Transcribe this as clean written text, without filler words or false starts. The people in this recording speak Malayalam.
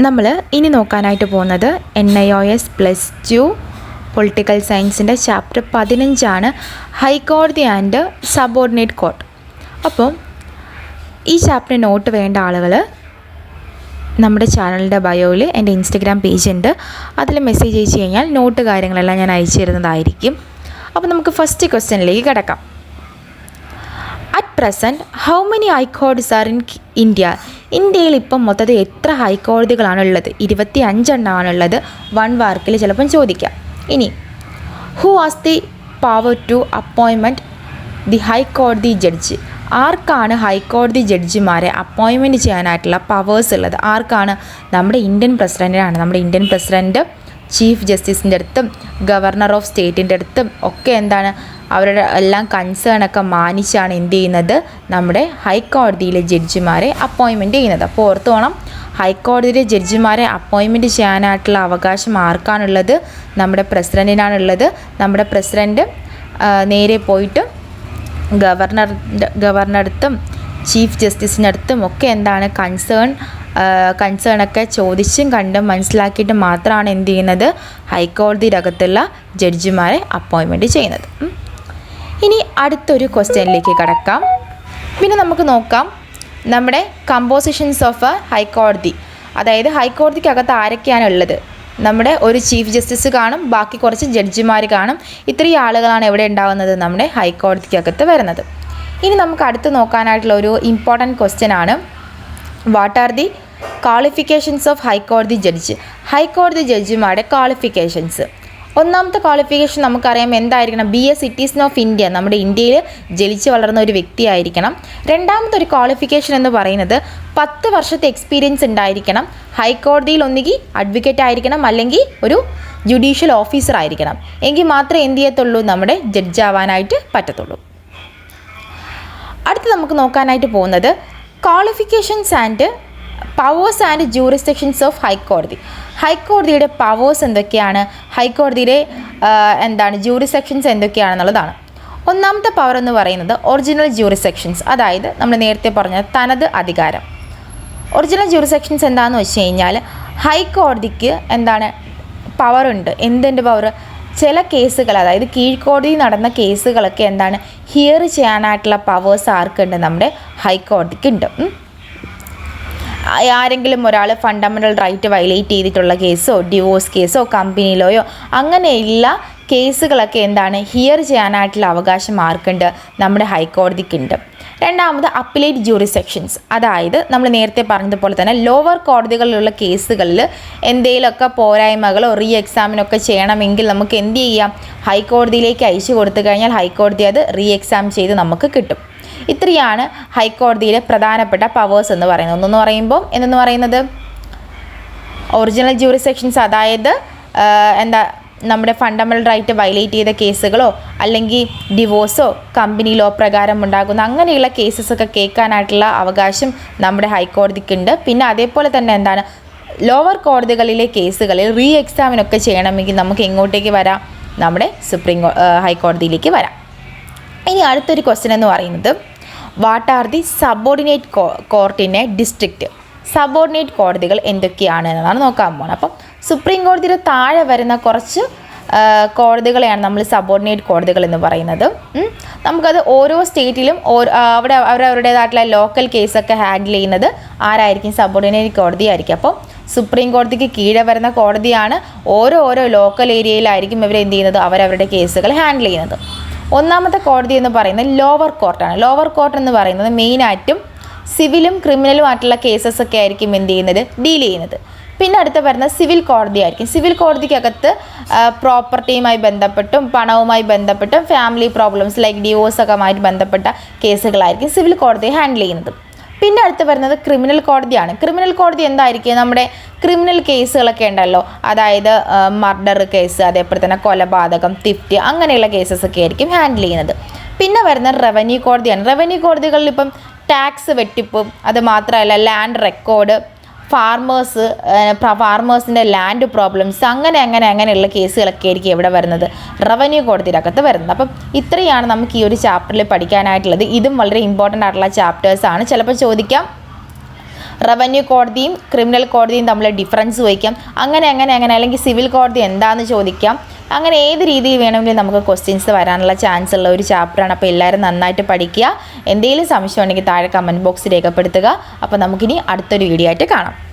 നമ്മൾ ഇനി നോക്കാനായിട്ട് പോകുന്നത് NIOS +2 പൊളിറ്റിക്കൽ സയൻസിൻ്റെ ചാപ്റ്റർ 15 ഹൈക്കോടതി ആൻഡ് സബോർഡിനേറ്റ് കോർട്ട്. അപ്പോൾ ഈ ചാപ്റ്റർ നോട്ട് വേണ്ട ആളുകൾ നമ്മുടെ ചാനലിൻ്റെ ബയോയിൽ എൻ്റെ ഇൻസ്റ്റഗ്രാം പേജ് ഉണ്ട്, അതിൽ മെസ്സേജ് അയച്ചു കഴിഞ്ഞാൽ നോട്ട് കാര്യങ്ങളെല്ലാം ഞാൻ അയച്ചു തരുന്നതായിരിക്കും. അപ്പോൾ നമുക്ക് ഫസ്റ്റ് ക്വസ്റ്റ്യനിലേക്ക് കിടക്കാം. അറ്റ് പ്രസൻറ്റ് ഹൗ മെനി ഹൈക്കോടതിസ് ആർ ഇൻ ഇന്ത്യ? ഇന്ത്യയിൽ ഇപ്പം മൊത്തത്തിൽ എത്ര ഹൈക്കോടതികളാണുള്ളത്? 25 എണ്ണമാണുള്ളത്. 1 മാർക്കിൽ ചിലപ്പം ചോദിക്കാം. ഇനി who has the power to appointment the ഹൈക്കോടതി ജഡ്ജ്? ആർക്കാണ് ഹൈക്കോടതി ജഡ്ജിമാരെ അപ്പോയിൻമെൻറ്റ് ചെയ്യാനായിട്ടുള്ള പവേഴ്സ് ഉള്ളത്? ആർക്കാണ്? നമ്മുടെ ഇന്ത്യൻ പ്രസിഡൻറ്റിനാണ്. നമ്മുടെ ഇന്ത്യൻ പ്രസിഡൻറ്റ് ചീഫ് ജസ്റ്റിസിൻ്റെ അടുത്തും ഗവർണർ ഓഫ് സ്റ്റേറ്റിൻ്റെ അടുത്തും ഒക്കെ എന്താണ് അവരുടെ എല്ലാം കൺസേണൊക്കെ മാനിച്ചാണ് എന്ത് ചെയ്യുന്നത്, നമ്മുടെ ഹൈക്കോടതിയിലെ ജഡ്ജിമാരെ അപ്പോയിൻമെൻറ്റ് ചെയ്യുന്നത്. അപ്പോൾ ഓർത്ത് വേണം, ഹൈക്കോടതിയിലെ ജഡ്ജിമാരെ അപ്പോയിൻമെൻറ്റ് ചെയ്യാനായിട്ടുള്ള അവകാശം ആർക്കാണുള്ളത്? നമ്മുടെ പ്രസിഡൻറ്റിനാണുള്ളത്. നമ്മുടെ പ്രസിഡൻറ്റ് നേരെ പോയിട്ട് ഗവർണറടുത്തും ചീഫ് ജസ്റ്റിസിൻ്റെ അടുത്തും ഒക്കെ എന്താണ് കൺസേണൊക്കെ ചോദിച്ചും കണ്ടും മനസ്സിലാക്കിയിട്ട് മാത്രമാണ് എന്ത് ചെയ്യുന്നത്, ഹൈക്കോടതിയുടെ അകത്തുള്ള ജഡ്ജിമാരെ അപ്പോയിൻമെൻറ്റ് ചെയ്യുന്നത്. ഇനി അടുത്തൊരു ക്വസ്റ്റ്യനിലേക്ക് കിടക്കാം. പിന്നെ നമുക്ക് നോക്കാം നമ്മുടെ കമ്പോസിഷൻസ് ഓഫ് ഹൈക്കോടതി, അതായത് ഹൈക്കോടതിക്കകത്ത് ആരൊക്കെയാണ് ഉള്ളത്? നമ്മുടെ ഒരു ചീഫ് ജസ്റ്റിസ് കാണും, ബാക്കി കുറച്ച് ജഡ്ജിമാർ കാണും. ഇത്രയും ആളുകളാണ് എവിടെ ഉണ്ടാകുന്നത്? നമ്മുടെ ഹൈക്കോടതിക്കകത്ത് വരുന്നത്. ഇനി നമുക്ക് അടുത്ത് നോക്കാനായിട്ടുള്ള ഒരു ഇമ്പോർട്ടൻറ്റ് ക്വസ്റ്റ്യൻ ആണ്, what are the qualifications of ഹൈക്കോടതി ജഡ്ജ്? ഹൈക്കോടതി ജഡ്ജിമാരുടെ ക്വാളിഫിക്കേഷൻസ്. ഒന്നാമത്തെ ക്വാളിഫിക്കേഷൻ നമുക്കറിയാം എന്തായിരിക്കണം? BA സിറ്റിസൺ ഓഫ് ഇന്ത്യ, നമ്മുടെ ഇന്ത്യയിൽ ജനിച്ച് വളർന്ന ഒരു വ്യക്തിയായിരിക്കണം. രണ്ടാമത്തെ ഒരു ക്വാളിഫിക്കേഷൻ എന്ന് പറയുന്നത് 10 വർഷത്തെ എക്സ്പീരിയൻസ് ഉണ്ടായിരിക്കണം. ഹൈക്കോടതിയിൽ ഒന്നുകിൽ അഡ്വക്കേറ്റ് ആയിരിക്കണം, അല്ലെങ്കിൽ ഒരു ജുഡീഷ്യൽ ഓഫീസർ ആയിരിക്കണം. എങ്കിൽ മാത്രമേ എന്ത് ചെയ്യത്തുള്ളൂ, നമ്മുടെ ജഡ്ജ് ആവാനായിട്ട് പറ്റത്തുള്ളൂ. അടുത്ത് നമുക്ക് നോക്കാനായിട്ട് പോകുന്നത് qualifications and powers and jurisdictions of ഹൈക്കോടതി. ഹൈക്കോടതിയുടെ പവേഴ്സ് എന്തൊക്കെയാണ്, ഹൈക്കോടതിയുടെ ജൂറിസ്ഡിക്ഷൻസ് എന്തൊക്കെയാണെന്നുള്ളതാണ്. ഒന്നാമത്തെ പവർ എന്ന് പറയുന്നത് ഒറിജിനൽ ജൂറിസ്ഡിക്ഷൻസ്, അതായത് നമ്മൾ നേരത്തെ പറഞ്ഞ തനത് അധികാരം. ഒറിജിനൽ ജൂറിസ്ഡിക്ഷൻസ് എന്താണെന്ന് വെച്ച് കഴിഞ്ഞാൽ ഹൈക്കോടതിക്ക് പവറുണ്ട്. എന്തിൻ്റെ പവർ? ചില കേസുകൾ, അതായത് കീഴ്ക്കോടതിയിൽ നടന്ന കേസുകളൊക്കെ ഹിയർ ചെയ്യാനായിട്ടുള്ള പവേഴ്സ് ആർക്കുണ്ട്? നമ്മുടെ ഹൈക്കോടതിക്കുണ്ട്. ആരെങ്കിലും ഒരാൾ ഫണ്ടമെൻ്റൽ റൈറ്റ് വയലേറ്റ് ചെയ്തിട്ടുള്ള കേസോ ഡിവോഴ്സ് കേസോ കമ്പനി ലോയോ അങ്ങനെയുള്ള കേസുകളൊക്കെ ഹിയർ ചെയ്യാനായിട്ടുള്ള അവകാശം ആർക്കുണ്ട്? നമ്മുടെ ഹൈക്കോടതിക്കുണ്ട്. രണ്ടാമത് അപ്പീലേറ്റ് ജൂറിസ്ഡിക്ഷൻസ്, അതായത് നമ്മൾ നേരത്തെ പറഞ്ഞതുപോലെ തന്നെ ലോവർ കോടതികളിലുള്ള കേസുകളിൽ എന്തെങ്കിലുമൊക്കെ പോരായ്മകളോ എക്സാമിനൊക്കെ ചെയ്യണമെങ്കിൽ നമുക്ക് എന്ത് ചെയ്യാം, ഹൈക്കോടതിയിലേക്ക് അയച്ചു കൊടുത്തു കഴിഞ്ഞാൽ ഹൈക്കോടതി അത് എക്സാം ചെയ്ത് നമുക്ക് കിട്ടും. ഇത്രയാണ് ഹൈക്കോടതിയിലെ പ്രധാനപ്പെട്ട പവേഴ്സ് എന്ന് പറയുന്നത്. എന്തെന്ന് പറയുന്നത് ഒറിജിനൽ ജൂറിസ്ഡിക്ഷൻസ്, അതായത് നമ്മുടെ ഫണ്ടമെൻ്റൽ റൈറ്റ് വയലേറ്റ് ചെയ്ത കേസുകളോ അല്ലെങ്കിൽ ഡിവോഴ്സോ കമ്പനി ലോ പ്രകാരം ഉണ്ടാകുന്ന അങ്ങനെയുള്ള കേസസൊക്കെ കേൾക്കാനായിട്ടുള്ള അവകാശം നമ്മുടെ ഹൈക്കോടതിക്കുണ്ട്. പിന്നെ അതേപോലെ തന്നെ ലോവർ കോടതികളിലെ കേസുകളിൽ എക്സാമിനൊക്കെ ചെയ്യണമെങ്കിൽ നമുക്ക് എങ്ങോട്ടേക്ക് വരാം? നമ്മുടെ ഹൈക്കോടതിയിലേക്ക് വരാം. ഇനി അടുത്തൊരു ക്വസ്റ്റ്യൻ എന്ന് പറയുന്നത് what are the subordinate court in A district? Subordinate കോടതികൾ എന്തൊക്കെയാണ് എന്നതാണ് നോക്കാൻ പോകുന്നത്. അപ്പം സുപ്രീം കോടതിയുടെ താഴെ വരുന്ന കുറച്ച് കോടതികളെയാണ് നമ്മൾ സബോർഡിനേറ്റ് കോടതികൾ എന്ന് പറയുന്നത്. നമുക്കത് ഓരോ സ്റ്റേറ്റിലും അവരവരുടേതായിട്ടുള്ള ലോക്കൽ കേസൊക്കെ ഹാൻഡിൽ ചെയ്യുന്നത് ആരായിരിക്കും? സബോർഡിനേറ്റ് കോടതി ആയിരിക്കും. അപ്പോൾ സുപ്രീം കോടതിക്ക് കീഴെ വരുന്ന കോടതിയാണ് ഓരോ ലോക്കൽ ഏരിയയിലായിരിക്കും ഇവർ എന്ത് ചെയ്യുന്നത്, അവരവരുടെ കേസുകൾ ഹാൻഡിൽ ചെയ്യുന്നത്. ഒന്നാമത്തെ കോടതി എന്ന് പറയുന്നത് ലോവർ കോർട്ടാണ്. ലോവർ കോർട്ട് എന്ന് പറയുന്നത് മെയിനായിട്ടും സിവിലും ക്രിമിനലുമായിട്ടുള്ള കേസസൊക്കെ ആയിരിക്കും എന്ത് ചെയ്യുന്നത്, ഡീൽ ചെയ്യുന്നത്. പിന്നെ അടുത്ത് വരുന്നത് സിവിൽ കോടതി ആയിരിക്കും. സിവിൽ കോടതിക്കകത്ത് പ്രോപ്പർട്ടിയുമായി ബന്ധപ്പെട്ടും പണവുമായി ബന്ധപ്പെട്ടും ഫാമിലി പ്രോബ്ലംസ് ലൈക്ക് ഡിവോഴ്സൊക്കെ ആയിട്ട് ബന്ധപ്പെട്ട കേസുകളായിരിക്കും സിവിൽ കോടതി ഹാൻഡിൽ ചെയ്യുന്നത്. പിന്നെ അടുത്ത് വരുന്നത് ക്രിമിനൽ കോടതിയാണ്. ക്രിമിനൽ കോടതി എന്തായിരിക്കും? നമ്മുടെ ക്രിമിനൽ കേസുകളൊക്കെ ഉണ്ടല്ലോ, അതായത് മർഡർ കേസ്, അതേപോലെ തന്നെ കൊലപാതകം, തിഫ്റ്റ് അങ്ങനെയുള്ള കേസസൊക്കെ ആയിരിക്കും ഹാൻഡിൽ ചെയ്യുന്നത്. പിന്നെ വരുന്നത് റവന്യൂ കോടതിയാണ്. റവന്യൂ കോടതികളിൽ ഇപ്പം ടാക്സ് വെട്ടിപ്പും അത് മാത്രമല്ല ലാൻഡ് റെക്കോർഡ്, ഫാർമേഴ്സിൻ്റെ ലാൻഡ് പ്രോബ്ലംസ് അങ്ങനെയുള്ള കേസുകളൊക്കെ ആയിരിക്കും എവിടെ വരുന്നത്, റവന്യൂ കോടതിയിലകത്ത് വരുന്നത്. അപ്പം ഇത്രയാണ് നമുക്ക് ഈ ഒരു ചാപ്റ്ററിൽ പഠിക്കാനായിട്ടുള്ളത്. ഇതും വളരെ ഇമ്പോർട്ടൻ്റ് ആയിട്ടുള്ള ചാപ്റ്റേഴ്സാണ്. ചിലപ്പോൾ ചോദിക്കാം റവന്യൂ കോടതിയും ക്രിമിനൽ കോടതിയും തമ്മിൽ ഡിഫറൻസ് ചോദിക്കാം. അങ്ങനെ അല്ലെങ്കിൽ സിവിൽ കോടതി എന്താണെന്ന് ചോദിക്കാം. അങ്ങനെ ഏത് രീതിയിൽ വേണമെങ്കിലും നമുക്ക് ക്വസ്റ്റ്യൻസ് വരാനുള്ള ചാൻസ് ഉള്ള ഒരു ചാപ്റ്ററാണ്. അപ്പോൾ എല്ലാവരും നന്നായിട്ട് പഠിക്കുക. എന്തെങ്കിലും സംശയം ഉണ്ടെങ്കിൽ താഴെ കമൻറ്റ് ബോക്സിൽ രേഖപ്പെടുത്തുക. അപ്പോൾ നമുക്കിനി അടുത്തൊരു വീഡിയോ ആയിട്ട് കാണാം.